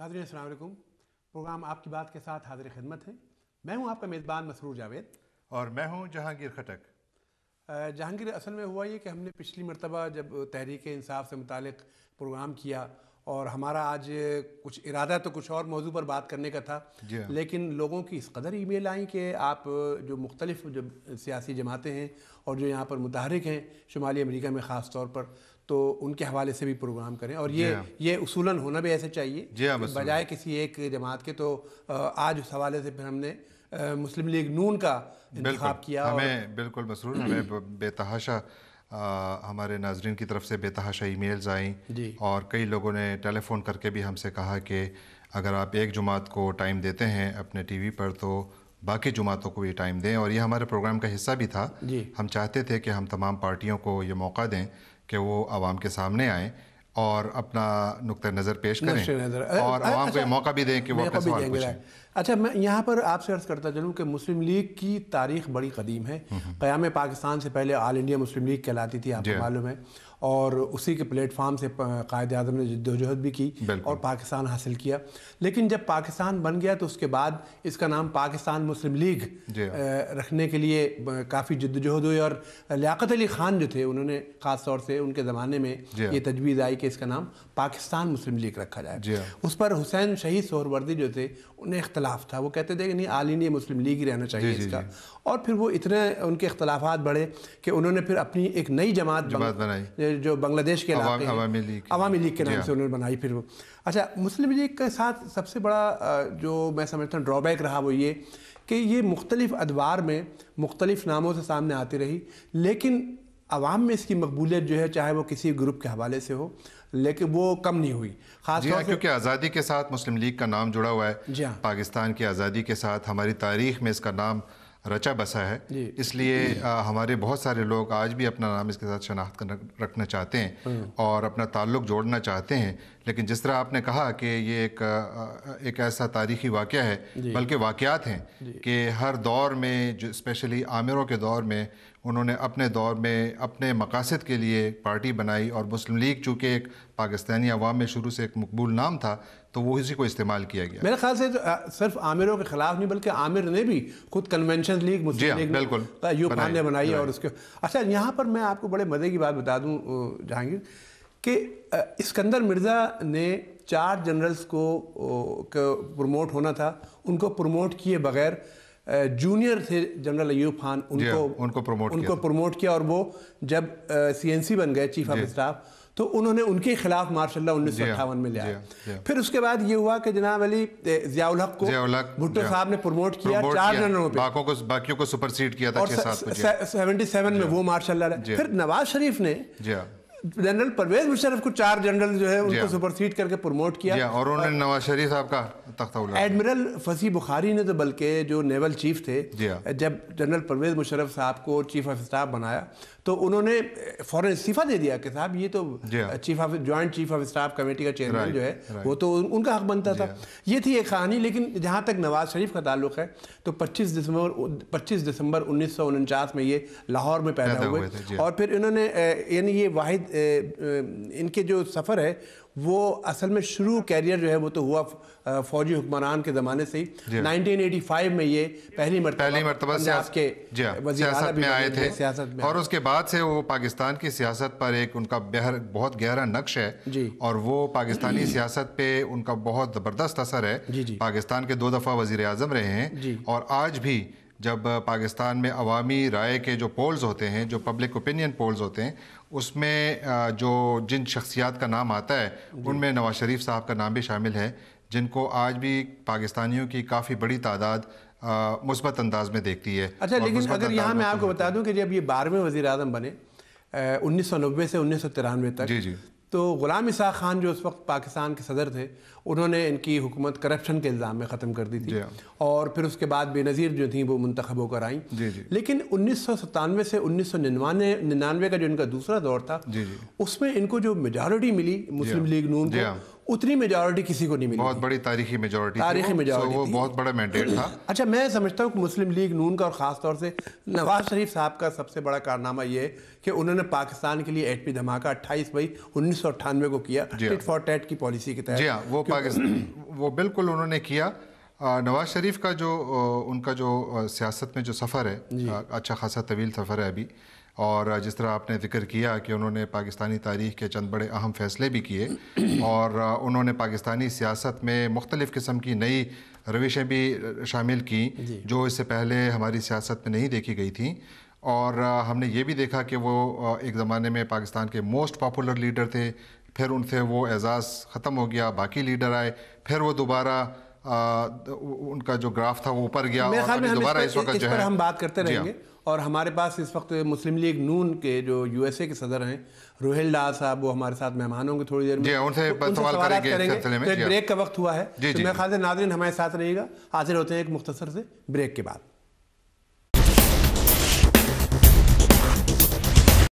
ناظرین السلام علیکم. پروگرام آپ کی بات کے ساتھ حاضر خدمت ہیں. میں ہوں آپ کا میزبان مسرور جاوید اور میں ہوں جہانگیر خٹک. جہانگیر، اصل میں ہوا یہ کہ ہم نے پچھلی مرتبہ جب تحریک انصاف سے متعلق پروگرام کیا اور ہمارا آج کچھ ارادہ تو کچھ اور موضوع پر بات کرنے کا تھا، لیکن لوگوں کی اس قدر ای میل آئیں کہ آپ جو مختلف جو سیاسی جماعتیں ہیں اور جو یہاں پر متحرک ہیں شمالی امریکہ میں خاص طور پر، تو ان کے حوالے سے بھی پروگرام کریں. اور یہ اصولاً ہونا بھی ایسے چاہیے بجائے کسی ایک جماعت کے. تو آج اس حوالے سے پھر ہم نے مسلم لیگ نون کا انتخاب کیا. ہمیں بالکل مسرور، ہمیں بے تحاشا ہمارے ناظرین کی طرف سے بے تحاشا ای میلز آئیں اور کئی لوگوں نے ٹیلی فون کر کے بھی ہم سے کہا کہ اگر آپ ایک جماعت کو ٹائم دیتے ہیں اپنے ٹی وی پر تو باقی جماعتوں کو بھی ٹائم دیں. اور یہ ہمارے پروگرام کا حصہ بھی تھا. ہم چاہتے تھے کہ ہم تمام پارٹیوں کو یہ موقع دیں کہ وہ عوام کے سامنے آئیں اور اپنا نقطہ نظر پیش کریں اور عوام کو یہ موقع بھی دیں کہ وہ اپنے سوال پوچھیں. اچھا، میں یہاں پر آپ سے عرض کرتا چلوں کہ مسلم لیگ کی تاریخ بڑی قدیم ہے. قیام پاکستان سے پہلے آل انڈیا مسلم لیگ کہلاتی تھی، آپ کو معلوم ہے، اور اسی کے پلیٹ فارم سے قائد اعظم نے جدوجہد بھی کی اور پاکستان حاصل کیا. لیکن جب پاکستان بن گیا تو اس کے بعد اس کا نام پاکستان مسلم لیگ رکھنے کے لیے کافی جدوجہد ہوئی. اور لیاقت علی خان جو تھے، انہوں نے خاص طور سے ان کے زمانے میں یہ تجویز آئی کہ اس کا نام پاکستان مسلم لیگ رکھا جائے. اس پر حسین شہید سہروردی جو تھے انہیں اختلاف تھا. وہ کہتے تھے کہ نہیں، آل انڈیا مسلم لیگ ہی رہنا چاہیے اس کا. اور پھر وہ اتنے ان کے اختلافات بڑھے کہ انہوں نے پھر اپنی ایک نئی جماعت بنائی جو بنگلہ دیش کے علاقے عوامی لیگ کے نام سے انہوں نے بنائی. پھر وہ اچھا، مسلم لیگ کے ساتھ سب سے بڑا جو میں سمجھتا ہوں ڈرا بیک رہا وہ یہ کہ یہ مختلف ادوار میں مختلف ناموں سے سامنے آتی رہی، لیکن عوام میں اس کی مقبولیت جو ہے، چاہے وہ کسی گروپ کے حوالے سے ہو، لیکن وہ کم نہیں ہوئی. خاص طور سے کیونکہ آزادی کے ساتھ مسلم لیگ کا نام جڑا ہوا ہے. پاکستان کی آزادی کے ساتھ ہماری تاریخ میں اس کا نام رچا بسا ہے. اس لیے ہمارے بہت سارے لوگ آج بھی اپنا نام اس کے ساتھ شناخت رکھنا چاہتے ہیں اور اپنا تعلق جوڑنا چاہتے ہیں. لیکن جس طرح آپ نے کہا کہ یہ ایک ایسا تاریخی واقعہ ہے، بلکہ واقعات ہیں کہ ہر دور میں، جو اسپیشلی عامروں کے دور میں، انہوں نے اپنے دور میں اپنے مقاصد کے لیے پارٹی بنائی. اور مسلم لیگ چونکہ ایک پاکستانی عوام میں شروع سے ایک مقبول نام تھا تو وہ اسی کو استعمال کیا گیا. میرے خیال سے صرف عامروں کے خلاف نہیں بلکہ عامر نے بھی خود کنونشن لیگ مسلم لیگ ایوب خان نے بنائی. اور اس کے اچھا، یہاں پر میں آپ کو بڑے مزے کی بات بتا دوں جہانگیر کہ اسکندر مرزا نے 4 جنرلز کو پروموٹ ہونا تھا، ان کو پروموٹ کیے بغیر جونیئر تھے جنرل ایوب خان، ان کو پروموٹ کیا. اور وہ جب CNC بن گئے چیف آف اسٹاف تو انہوں نے ان کے خلاف مارشاء اللہ 1958 میں لے آیا. پھر اس کے بعد یہ ہوا کہ جناب علی ضیاء الحق کو بھٹو صاحب نے پروموٹ کیا 4 جنرلوں پہ، باقیوں کو سپرسیڈ کیا تھا. اور 77 میں وہ مارشاء اللہ. پھر نواز شریف نے جنرل پرویز مشرف کو 4 جنرل جو ہے ان کو سپرسیڈ کر کے پروموٹ کیا. اور انہوں نے نواز شریف صاحب کا تختہ الٹا. ایڈمرل فصیح بخاری نے تو بلکہ جو نیول چیف تھے، جب جنرل پرویز مشرف صاحب کو چیف آف اسٹاف بنایا تو انہوں نے فوراً استعفیٰ دے دیا کہ صاحب یہ تو joint chief of staff committee کا چیئرمین جو ہے وہ تو ان کا حق بنتا تھا. یہ تھی ایک کہانی. لیکن جہاں تک نواز شریف کا تعلق ہے تو 25 دسمبر 1949 میں یہ لاہور میں پیدا ہوئے. اور پھر انہوں نے یعنی یہ واحد ان کے جو سفر ہے وہ اصل میں شروع کیریئر جو ہے وہ تو ہوا فوجی حکمران کے زمانے سے ہی. 1985 میں یہ پہلی مرتبہ سیاست میں آئے تھے. اور اس کے بعد سے وہ پاکستان کی سیاست پر ایک ان کا بہت گہرا نقش ہے اور وہ پاکستانی سیاست پہ ان کا بہت زبردست اثر ہے. پاکستان کے 2 دفعہ وزیر اعظم رہے ہیں. اور آج بھی جب پاکستان میں عوامی رائے کے جو پولز ہوتے ہیں، جو پبلک اوپینین پولز ہوتے ہیں، اس میں جن شخصیات کا نام آتا ہے ان میں نواز شریف صاحب کا نام بھی شامل ہے، جن کو آج بھی پاکستانیوں کی کافی بڑی تعداد مثبت انداز میں دیکھتی ہے. اچھا، لیکن اگر یہاں میں آپ کو بتا دوں کہ جب یہ 12ویں وزیر اعظم بنے 1990 سے 1993 تک، تو غلام اسحاق خان جو اس وقت پاکستان کے صدر تھے، انہوں نے ان کی حکومت کرپشن کے الزام میں ختم کر دی تھی. اور پھر اس کے بعد بے نظیر جو تھیں وہ منتخب ہو کر آئیں. لیکن 1997 سے 1999 کا جو ان کا دوسرا دور تھا، اس میں ان کو جو میجارٹی ملی مسلم لیگ نون کو، اتنی میجارٹی کسی کو نہیں ملی. بہت بڑی تاریخی میجارٹی، وہ بہت بڑا مینڈیٹ تھا. اچھا، میں سمجھتا ہوں کہ مسلم لیگ نون کا اور خاص طور سے نواز شریف صاحب کا سب سے بڑا کارنامہ یہ ہے کہ انہوں نے پاکستان کے لیے ایٹمی دھماکہ 28 مئی 1998 کو کیا ٹٹ فار ٹیٹ کی پالیسی کے تحت. وہ پاکستان وہ بالکل انہوں نے کیا. نواز شریف کا جو ان کا جو سیاست میں جو سفر ہے اچھا خاصا طویل سفر ہے ابھی, اور جس طرح آپ نے ذکر کیا کہ انہوں نے پاکستانی تاریخ کے چند بڑے اہم فیصلے بھی کیے, اور انہوں نے پاکستانی سیاست میں مختلف قسم کی نئی روشیں بھی شامل کیں جو اس سے پہلے ہماری سیاست میں نہیں دیکھی گئی تھیں. اور ہم نے یہ بھی دیکھا کہ وہ ایک زمانے میں پاکستان کے موسٹ پاپولر لیڈر تھے, پھر ان سے وہ اعزاز ختم ہو گیا, باقی لیڈر آئے, پھر وہ دوبارہ ان کا جو گراف تھا وہ اوپر گیا, اور دوبارہ اس وقت جو ہے ہم بات کرتے رہیں گے. اور ہمارے پاس اس وقت مسلم لیگ نون کے جو یو ایس اے کے صدر ہیں روہیل ڈار صاحب, وہ ہمارے ساتھ مہمان ہوں گے تھوڑی دیر میں, ان سے سوال کریں گے. تو ایک بریک کا وقت ہوا ہے, تو میرے خیال سے ناظرین ہمارے ساتھ رہیے گا. حاضر ہوتے ہیں ایک مختصر سے بریک کے بعد.